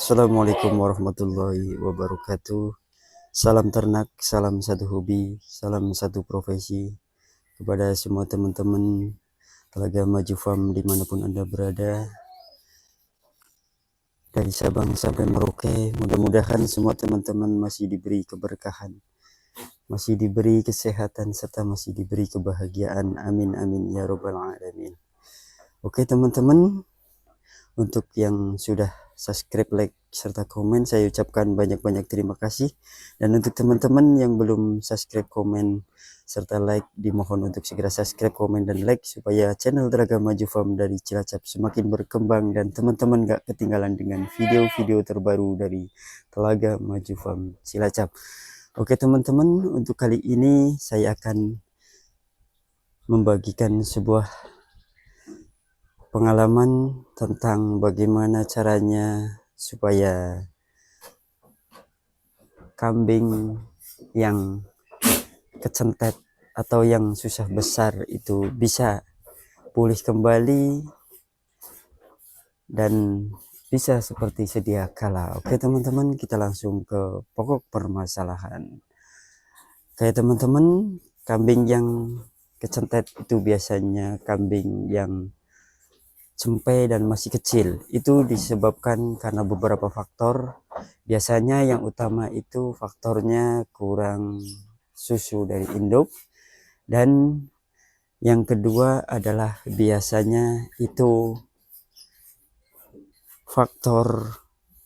Assalamualaikum warahmatullahi wabarakatuh. Salam ternak, salam satu hobi, salam satu profesi kepada semua teman-teman Telaga Maju Farm dimanapun Anda berada, dari Sabang sampai Merauke. Mudah-mudahan semua teman-teman masih diberi keberkahan, masih diberi kesehatan, serta masih diberi kebahagiaan. Amin amin ya robbal alamin. Oke teman-teman, untuk yang sudah subscribe, like, serta komen, saya ucapkan banyak-banyak terima kasih. Dan untuk teman-teman yang belum subscribe, komen, serta like, dimohon untuk segera subscribe, komen, dan like supaya channel Telaga Maju Farm dari Cilacap semakin berkembang dan teman-teman gak ketinggalan dengan video-video terbaru dari Telaga Maju Farm Cilacap. Oke teman-teman, untuk kali ini saya akan membagikan sebuah pengalaman tentang bagaimana caranya supaya kambing yang kecentet atau yang susah besar itu bisa pulih kembali dan bisa seperti sedia kala. Oke teman-teman, kita langsung ke pokok permasalahan. Kayak teman-teman, kambing yang kecentet itu biasanya kambing yang cempe dan masih kecil. Itu disebabkan karena beberapa faktor. Biasanya yang utama itu faktornya kurang susu dari induk, dan yang kedua adalah biasanya itu faktor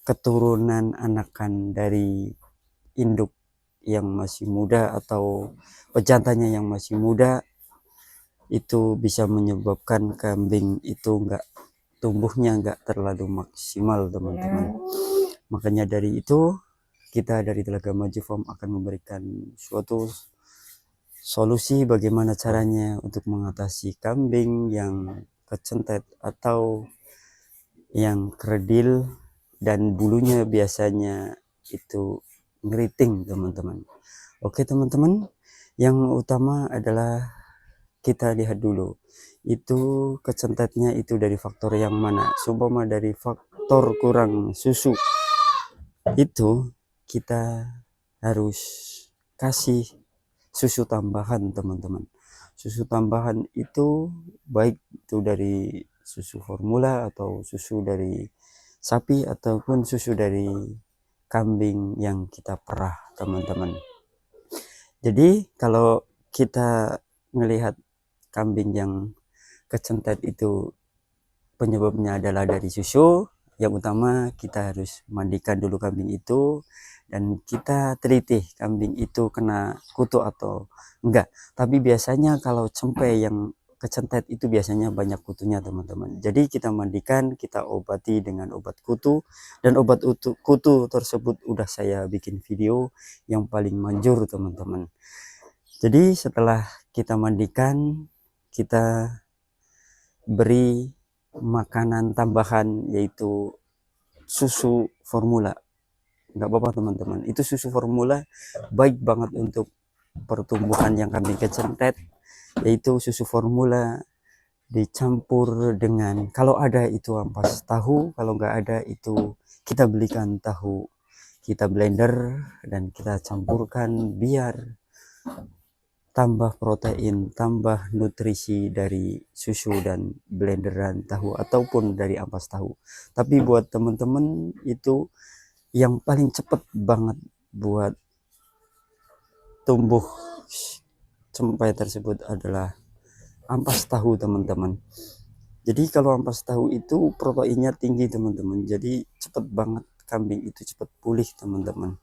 keturunan anakan dari induk yang masih muda atau pejantannya yang masih muda. Itu bisa menyebabkan kambing itu tumbuhnya nggak terlalu maksimal teman-teman. Makanya dari itu kita dari Telaga Maju Farm akan memberikan suatu solusi bagaimana caranya untuk mengatasi kambing yang kecentet atau yang kerdil dan bulunya biasanya itu ngeriting teman-teman. Oke teman-teman, yang utama adalah kita lihat dulu itu kecentetnya itu dari faktor yang mana. Seumpama dari faktor kurang susu, itu kita harus kasih susu tambahan teman-teman. Susu tambahan itu baik itu dari susu formula atau susu dari sapi ataupun susu dari kambing yang kita perah teman-teman. Jadi kalau kita melihat kambing yang kecentet itu penyebabnya adalah dari susu, yang utama kita harus mandikan dulu kambing itu dan kita teliti kambing itu kena kutu atau enggak. Tapi biasanya kalau cempe yang kecentet itu biasanya banyak kutunya teman-teman. Jadi kita mandikan, kita obati dengan obat kutu, dan obat kutu tersebut udah saya bikin video yang paling manjur teman-teman. Jadi setelah kita mandikan, kita beri makanan tambahan yaitu susu formula. Nggak apa-apa teman-teman, itu susu formula baik banget untuk pertumbuhan yang kambing kecentet, yaitu susu formula dicampur dengan, kalau ada itu ampas tahu, kalau nggak ada itu kita belikan tahu, kita blender dan kita campurkan biar tambah protein, tambah nutrisi dari susu dan blenderan tahu ataupun dari ampas tahu. Tapi buat teman-teman itu yang paling cepat banget buat tumbuh cempe tersebut adalah ampas tahu teman-teman. Jadi kalau ampas tahu itu proteinnya tinggi teman-teman, jadi cepat banget kambing itu cepat pulih teman-teman.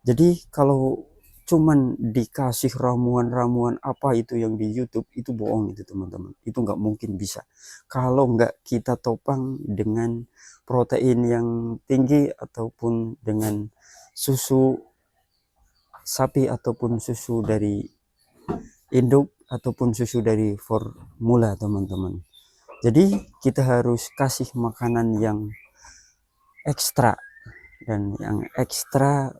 Jadi kalau cuman dikasih ramuan-ramuan apa itu yang di YouTube itu bohong itu teman-teman, itu nggak mungkin bisa kalau nggak kita topang dengan protein yang tinggi ataupun dengan susu sapi ataupun susu dari induk ataupun susu dari formula teman-teman. Jadi kita harus kasih makanan yang ekstra, dan yang ekstra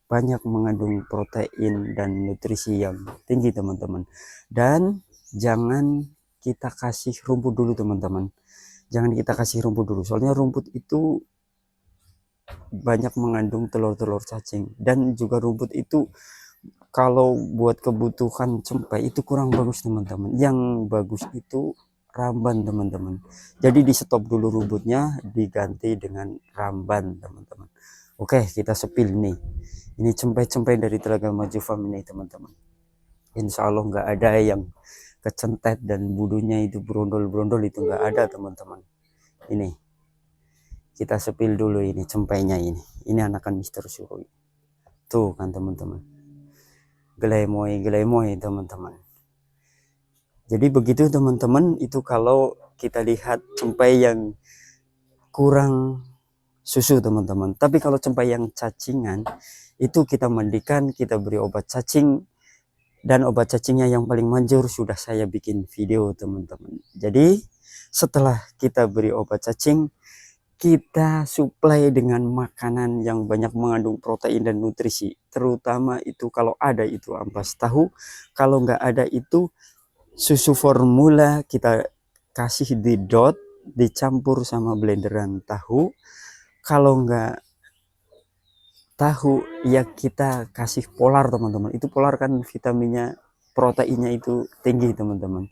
banyak mengandung protein dan nutrisi yang tinggi teman-teman. Dan jangan kita kasih rumput dulu teman-teman, jangan kita kasih rumput dulu, soalnya rumput itu banyak mengandung telur-telur cacing. Dan juga rumput itu kalau buat kebutuhan cempai itu kurang bagus teman-teman. Yang bagus itu ramban teman-teman. Jadi di stop dulu rumputnya, diganti dengan ramban teman-teman. Oke, kita sepil nih. Ini cempai-cempai dari Telaga Maju Farm ini teman-teman. Insya Allah nggak ada yang kecentet dan bulunya itu berondol-berondol, itu nggak ada teman-teman. Ini kita sepil dulu ini cempainya ini. Ini anakan Mister Suroi. Tuh kan teman-teman. Gelemoy teman-teman. Jadi begitu teman-teman, itu kalau kita lihat cempai yang kurang susu teman-teman. Tapi kalau cempai yang cacingan itu kita mandikan, kita beri obat cacing, dan obat cacingnya yang paling manjur sudah saya bikin video teman-teman. Jadi setelah kita beri obat cacing, kita suplai dengan makanan yang banyak mengandung protein dan nutrisi, terutama itu kalau ada itu ampas tahu, kalau nggak ada itu susu formula kita kasih di dot, dicampur sama blenderan tahu. Kalau nggak tahu ya kita kasih polar teman-teman. Itu polar kan vitaminnya, proteinnya itu tinggi teman-teman.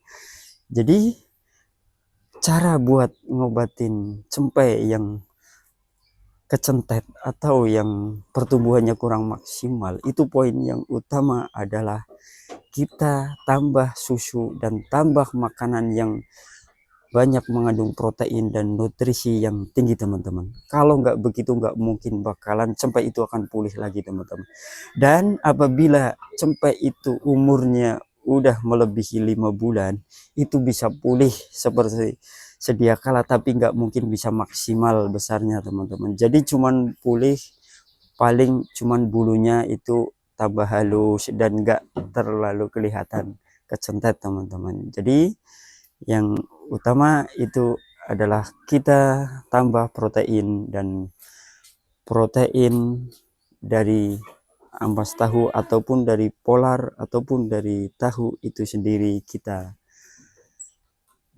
Jadi cara buat ngobatin cempai yang kecentet atau yang pertumbuhannya kurang maksimal, itu poin yang utama adalah kita tambah susu dan tambah makanan yang banyak mengandung protein dan nutrisi yang tinggi teman-teman. Kalau nggak begitu nggak mungkin bakalan cempai itu akan pulih lagi teman-teman. Dan apabila cempai itu umurnya udah melebihi 5 bulan, itu bisa pulih seperti sedia kala, tapi nggak mungkin bisa maksimal besarnya teman-teman. Jadi cuman pulih, paling cuman bulunya itu tambah halus dan nggak terlalu kelihatan kecentet teman-teman. Jadi yang utama itu adalah kita tambah protein, dan protein dari ampas tahu ataupun dari polar ataupun dari tahu itu sendiri kita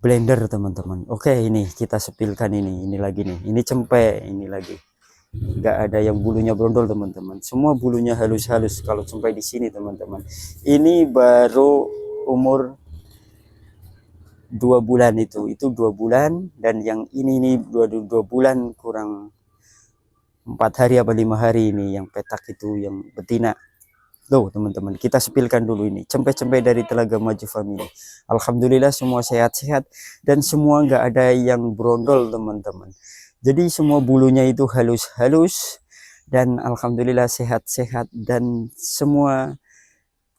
blender teman-teman. Oke, ini kita sepilkan ini lagi nih, ini cempai, ini lagi nggak ada yang bulunya brondol teman-teman, semua bulunya halus-halus kalau cempai di sini teman-teman. Ini baru umur 2 bulan, itu 2 bulan, dan yang ini 2 bulan kurang 4 hari apa 5 hari ini yang petak itu yang betina. Tuh teman-teman, kita sepilkan dulu ini cempai-cempai dari Telaga Maju Farm. Alhamdulillah semua sehat-sehat dan semua nggak ada yang brondol teman-teman. Jadi semua bulunya itu halus-halus dan alhamdulillah sehat-sehat, dan semua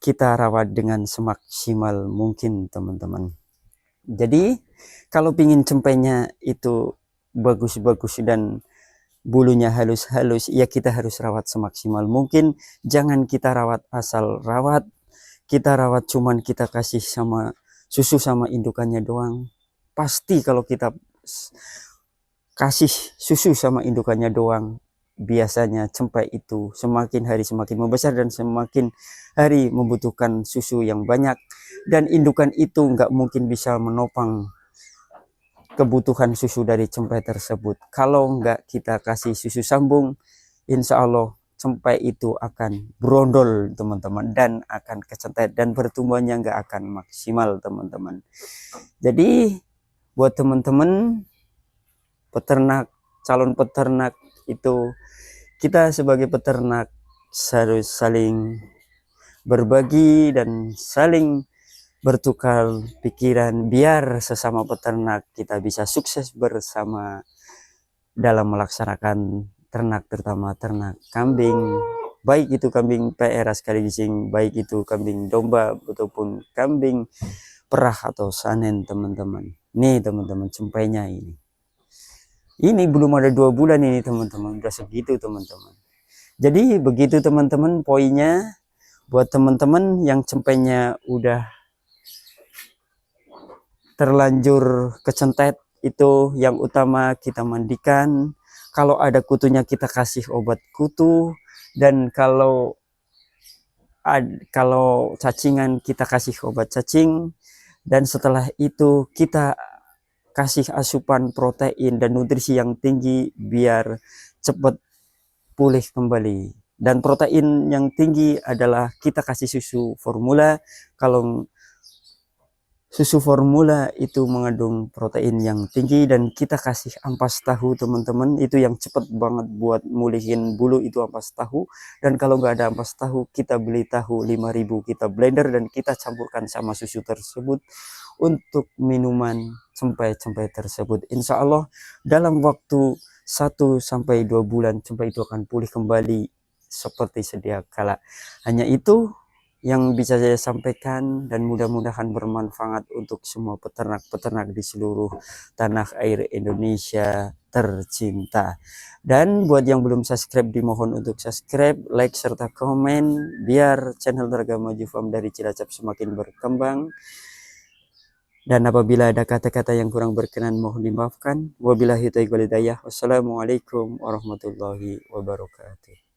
kita rawat dengan semaksimal mungkin teman-teman. Jadi kalau pingin cempainya itu bagus-bagus dan bulunya halus-halus, ya kita harus rawat semaksimal mungkin. Jangan kita rawat asal rawat, kita rawat cuman kita kasih sama susu sama indukannya doang. Pasti kalau kita kasih susu sama indukannya doang, biasanya cempai itu semakin hari semakin membesar dan semakin hari membutuhkan susu yang banyak, dan indukan itu nggak mungkin bisa menopang kebutuhan susu dari cempai tersebut. Kalau nggak kita kasih susu sambung, insya Allah cempai itu akan berondol teman-teman, dan akan kecentet dan pertumbuhannya nggak akan maksimal teman-teman. Jadi buat teman-teman peternak, calon peternak, itu kita sebagai peternak harus saling berbagi dan saling bertukar pikiran biar sesama peternak kita bisa sukses bersama dalam melaksanakan ternak, terutama ternak kambing, baik itu kambing PR sekali gising, baik itu kambing domba ataupun kambing perah atau sanen teman-teman. Nih teman-teman cempainya ini belum ada 2 bulan ini teman-teman, udah segitu teman-teman. Jadi begitu teman-teman poinnya. Buat teman-teman yang cempainya udah terlanjur kecentet, itu yang utama kita mandikan. Kalau ada kutunya kita kasih obat kutu, dan kalau cacingan kita kasih obat cacing, dan setelah itu kita kasih asupan protein dan nutrisi yang tinggi biar cepat pulih kembali. Dan protein yang tinggi adalah kita kasih susu formula. Kalau susu formula itu mengandung protein yang tinggi, dan kita kasih ampas tahu teman-teman, itu yang cepat banget buat mulihin bulu, itu ampas tahu. Dan kalau nggak ada ampas tahu, kita beli tahu 5.000, kita blender dan kita campurkan sama susu tersebut untuk minuman cempai-cempai tersebut. Insya Allah dalam waktu 1-2 bulan cempai itu akan pulih kembali seperti sedia kala. Hanya itu yang bisa saya sampaikan, dan mudah-mudahan bermanfaat untuk semua peternak-peternak di seluruh tanah air Indonesia tercinta. Dan buat yang belum subscribe, dimohon untuk subscribe, like, serta komen, biar channel Draga Maju Farm dari Cilacap semakin berkembang. Dan apabila ada kata-kata yang kurang berkenan, mohon dimaafkan. Wabillahi taufiq wal hidayah. Wassalamualaikum warahmatullahi wabarakatuh.